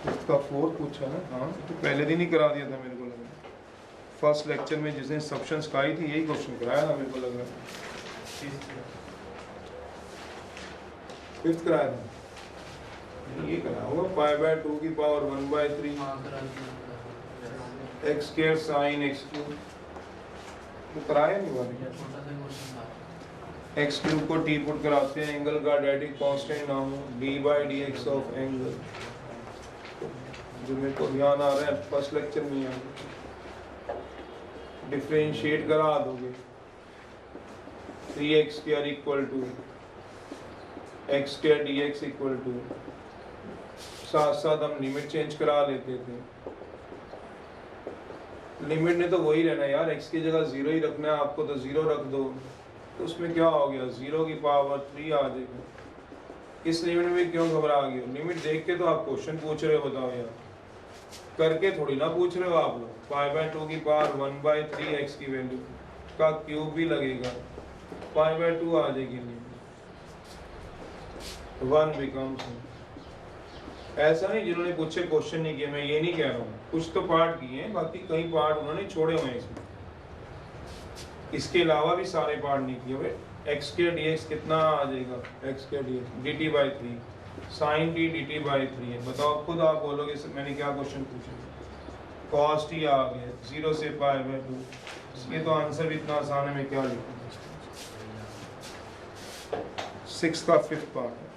5th का 4th पूछा ना, हाँ तो पहले दिन ही करा दिया था मेरे को लगा। फर्स्ट लेक्चर में जिसने सब्शंस खाई थी यही क्वेश्चन कराया था मेरे को लग रहा है। 5th कराया था, ये करा होगा π/2 की power 1/3 x square sine x cube. तो कराया नहीं हुआ। x क्यूब को t पुट कराते हैं, एंगल का डायरेक्ट कांस्टेंट ना हो, d/dx ऑफ एंगल। जो मेरे को ध्यान आ रहा है फर्स्ट लेक्चर में डिफरेंशिएट करा दोगे। 3x square equal to x square dx equal to, साथ साथ हम लिमिट चेंज करा लेते थे। लिमिट ने तो वही रहना यार, x की जगह 0 ही रखना है आपको, तो 0 रख दो। तो उसमें क्या हो गया, 0 की पावर 3 आ जाएगा। इस लिमिट में क्यों घबरा गए हो? लिमिट देख के तो आप क्वेश्चन पूछ रहे हो, बताओ यार, करके थोड़ी ना पूछ रहे हो आप लोग। π/2 की पावर 1/3 x की वैल्यू का क्यूब भी लगेगा, π/2 आ जाएगी लिमिट, 1 बिकम्स। ऐसा नहीं जिन्होंने पूछे क्वेश्चन नहीं किए, मैं ये नहीं कह रहा हूँ, कुछ तो पार्ट किए हैं, बाकी कई पार्ट उन्होंने छोड़े हुए हैं इसमें। इसके अलावा भी सारे पार्ट नहीं किए हुए। x स्क्वायर dx कितना आ जाएगा, x square dx dt/3 sin t dt/3 है। बताओ खुद आप बोलोगे मैंने क्या क्वेश्चन पूछा, cos t आ गया 0 से π/2। इसके तो आंसर भी इतना आसान है, मैं क्या लिखूँ। 6 का 5th पार्ट है।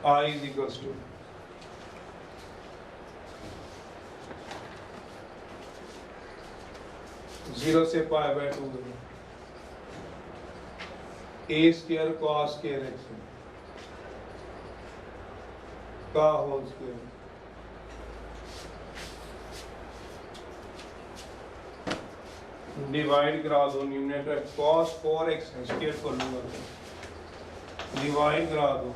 I is equals to zero से pi by 2 a square cos square x का होल स्क्वायर डिवाइड करा दो न्यूमरेटर cos 4x स्क्वायर कर लूंगा डिवाइड करा दो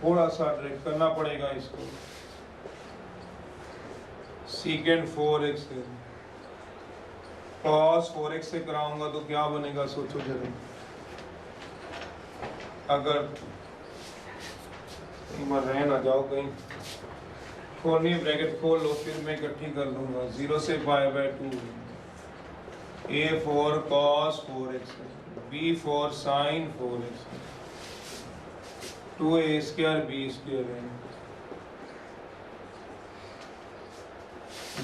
थोड़ा सा डायरेक्ट करना पड़ेगा इसको सीकेंड 4x cos 4x से कराऊंगा तो क्या बनेगा सोचो जरा अगर रह ना जाओ कहीं खोलनी ब्रैकेट खोल लो फिर मैं इकट्ठी कर लूंगा 0 से pi by 2 a for cos 4x b for sin 4x 2a square b square है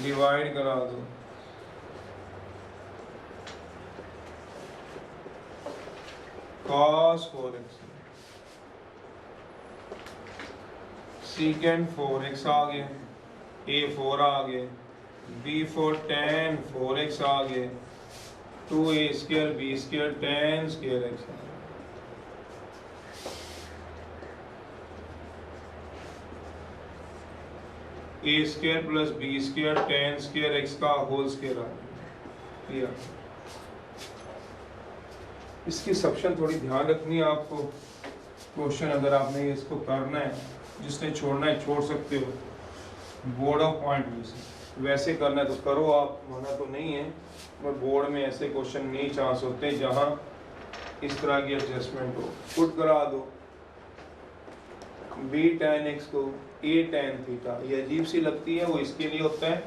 डिवाइड करा दो cos 4x secant 4x आ गए a 4 आ गए b 4 tan 4x आ गए 2a square b square tan square x आ गए a square plus b square tan square x का whole square आ गया। इसकी सब्शन थोड़ी ध्यान रखनी है आपको क्वेश्चन अगर आपने इसको करना है जिसने छोड़ना है छोड़ सकते हो बोर्ड ऑफ पॉइंट व्यू से वैसे करना है तो करो आप मना तो नहीं है पर बोर्ड में ऐसे क्वेश्चन नहीं चांस होते जहां इस तरह की एडजस्टमेंट हो पुट करा दो b tan x को a tan थीटा ये अजीब सी लगती है वो इसके लिए होता है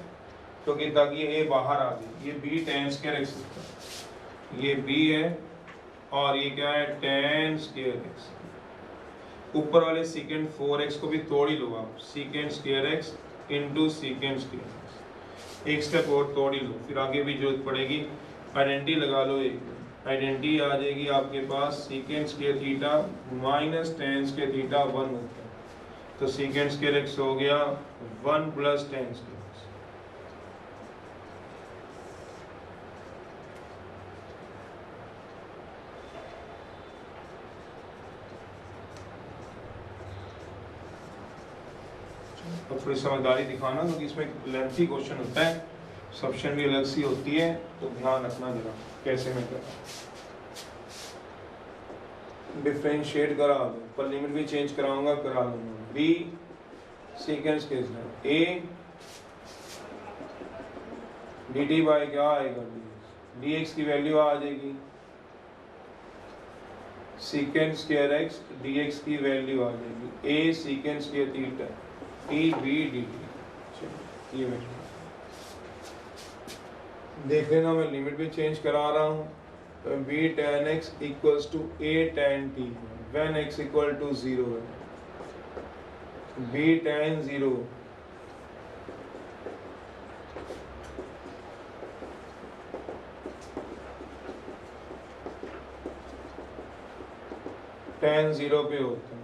क्योंकि ताकि a बाहर आ जाए ये b tan स्क्वायर x ये b है और ये क्या है tan स्क्वायर x ऊपर वाले secant 4x को भी तोड़ ही लो आप secant square x into secant square x एक स्टेप और तोड़ ही लो फिर आगे भी जरूरत पड़ेगी आइडेंटिटी लगा लो एक आइडेंटिटी आ जाएगी आपके पास secant square theta minus tan square theta 1 होता है तो secant स्क्वायर x हो गया 1 प्लस tan स्क्वायर x तो थोड़ी समझदारी दिखाना क्योंकि इसमें लेंथी क्वेश्चन होता है सब्शन भी अलग सी होती है तो ध्यान रखना जरा कैसे मैं कर डिफरेंशिएट करा दो पर लिमिट भी चेंज कराऊंगा करा दूंगा b सीक्वेंस केस है a dt बाय क्या आएगा dx की वैल्यू आ जाएगी सीकेंट स्क्वायर x dx की वैल्यू आ जाएगी a secant square theta t b dt ये मैं देख लेना मैं लिमिट भी चेंज करा रहा हूँ b tan x equals to a tan t when x equal to 0 है b tan 0 tan 0 पे होता है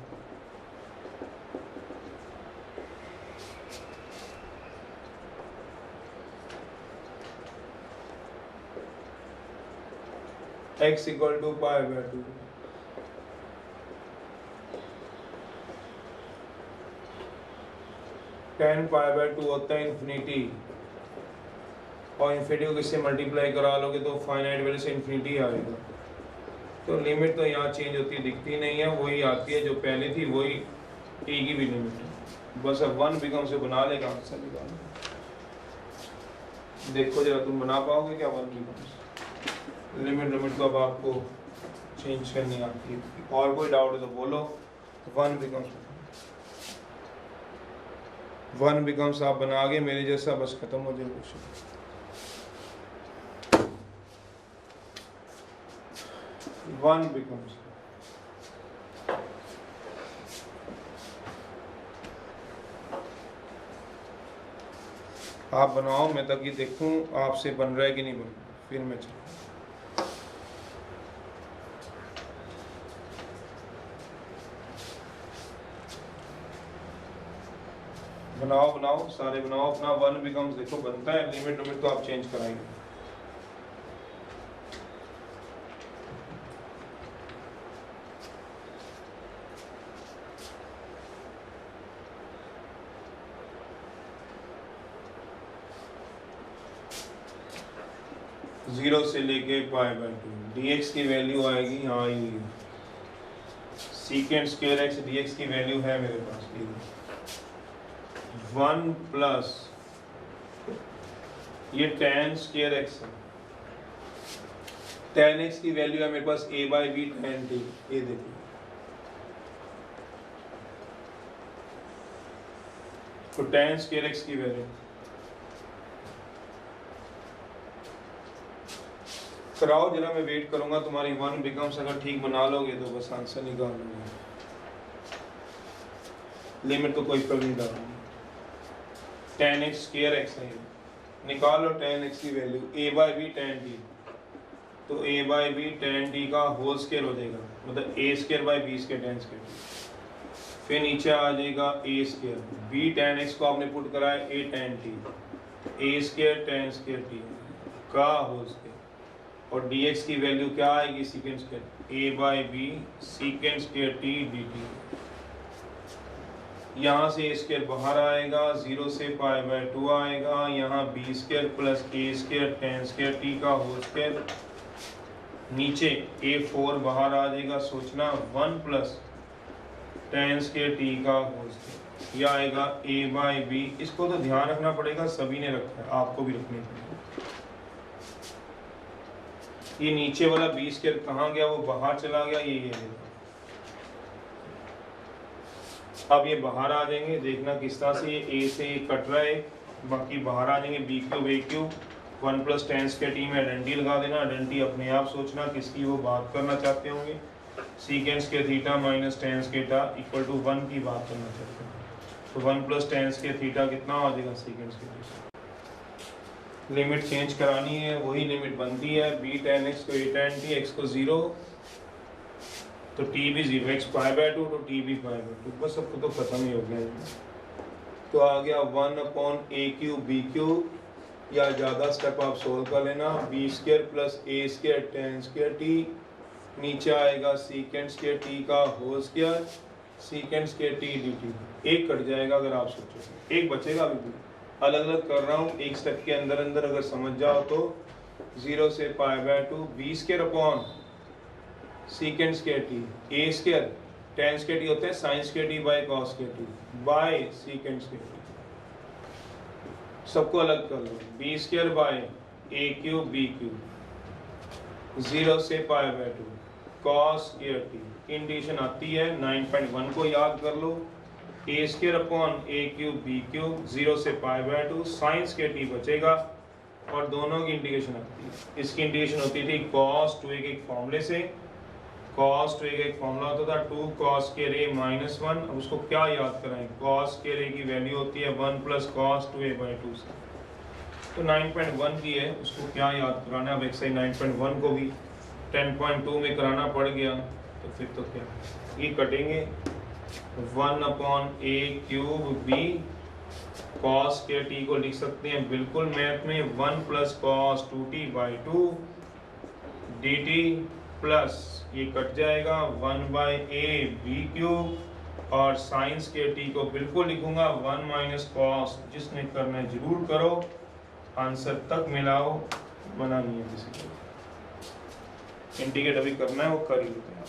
x equal to pi by 2 tan pi by 2 होता है इन्फिनिटी और इन्फिनिटी को किससे मल्टीप्लाई करा लोगे तो फाइनाइट वैल्यू से इन्फिनिटी आएगा तो लिमिट तो यहाँ चेंज होती दिखती नहीं है वही आती है जो पहले थी वही t की भी लिमिट है बस अब 1 बिकम से बना लेगा आंसर निकालना देखो जरा तुम बना पाओगे क्या 1 बिकम लिमिट तो अब आपको चेंज करनी आती है और कोई डाउट है तो बोलो 1 बिकम्स आप बना के मेरे जैसा बस खत्म हो जाए क्वेश्चन 1 becomes, आप बनाओ, मैं ताकि देखूं आपसे बन रहा है कि नहीं बन रहा, फिर मैं चलूँ। बनाओ बनाओ सारे बनाओ अपना। 1 बिकम्स, देखो बनता है, लिमिट लिमिट तो आप चेंज कराएंगे। जीरो से लेके पाई बाय 2, dx की वैल्यू आएगी, हाँ ये सीकेंड स्क्वायर एक्स dx की वैल्यू है मेरे पास, 1 प्लस ये tan स्क्वायर एक्स है, tan x की वैल्यू है मेरे पास a by b tan t, ये देखिए तो tan स्क्वायर एक्स की वैल्यू कराओ जरा, मैं वेट करूंगा तुम्हारी 1 बिकम्स, अगर ठीक बना लोगे तो बस आंसर निकाल लूंगा, लिमिट तो कोई फर्क नहीं डालूंगा। tan x स्क्वायर एक्स है, निकाल लो tan x की value a by b tan t, तो a by b tan t का होल स्क्वायर हो जाएगा, मतलब a square by b square tan square, फिर नीचे आ जाएगा a square, b tan x को आपने पुट करा है a tan t, a square tan square t का होल स्क्वायर, और dx की वैल्यू क्या आएगी, secant square a by b secant square t dt, यहाँ से a स्क्वायर बाहर आएगा, 0 से पाई बाय 2 आएगा, यहाँ b square plus a square tan square t का होल स्क्वायर, नीचे a4 बाहर आ जाएगा, सोचना 1 प्लस tan स्क्वायर t का होल स्क्वायर, यह आएगा a बाई बी, इसको तो ध्यान रखना पड़ेगा, सभी ने रखा है, आपको भी रखनी पड़ेगी। ये नीचे वाला b स्क्वायर कहाँ गया, वो बाहर चला गया, ये अब ये बाहर आ जाएंगे, देखना किस तरह से ये a से कट रहा है, बाकी बाहर आ जाएंगे, b cube a cube 1 plus tan square t में आइडेंटिटी लगा देना, आइडेंटिटी अपने आप सोचना किसकी वो बात करना चाहते होंगे, secant square theta minus tan square theta equal to 1 की बात करना चाहते हैं, तो 1 प्लस tan स्क्वायर थीटा कितना हो जाएगा, सीकेंड स्क्वायर थीटा, लिमिट चेंज करानी है, वही लिमिट बनती है, b tan x को a tan t, x को 0 तो t भी 0, x पाई बाय 2 तो t भी पाई बाय 2, बस सबको तो खत्म ही हो गया, तो आ गया 1 upon a cube b cube, या ज़्यादा स्टेप आप सोल्व कर लेना, b square plus a square tan square t, नीचे आएगा सीकेंड स्क्वायर t का whole square secant square t dt, एक कट जाएगा अगर आप सोचोगे, एक बचेगा, अभी अलग अलग कर रहा हूँ, एक स्टेप के अंदर अंदर अगर समझ जाओ तो 0 से pi by 2 b square upon secant square t, a square tan square t होता है sin square t by cos square t by secant square t, सबको अलग कर लो, b square by a cube b cube 0 से pi by 2 cos square t, indication आती है 9.1 को याद कर लो, a square upon a cube b cube 0 से pi by 2 sine square t बचेगा, और दोनों की इंटीग्रेशन आती है, इसकी इंटीग्रेशन होती थी cos 2a के एक फॉर्मूले से, cos 2a का एक फॉर्मूला होता था 2 cos स्क्वायर a माइनस 1, अब उसको क्या याद कराएं, cos स्क्वायर a की वैल्यू होती है 1 प्लस cos 2a बाई 2 से, तो 9.1 की है, उसको क्या याद कराना है, अब एक्सरसाइज 9.1 को भी 10.2 में कराना पड़ गया, तो फिर तो क्या ये कटेंगे, 1 upon a cube b cos square t को लिख सकते हैं बिल्कुल मैथ में 1 plus cos 2t by 2 dt plus ये कट जाएगा 1 बाई a b क्यूब, और साइन स्क्वायर t को बिल्कुल लिखूंगा 1 माइनस cos, जिसने करना है जरूर करो, आंसर तक मिलाओ, मना नहीं है किसी को, इंटीग्रेट अभी करना है वो कर ही लेते हैं।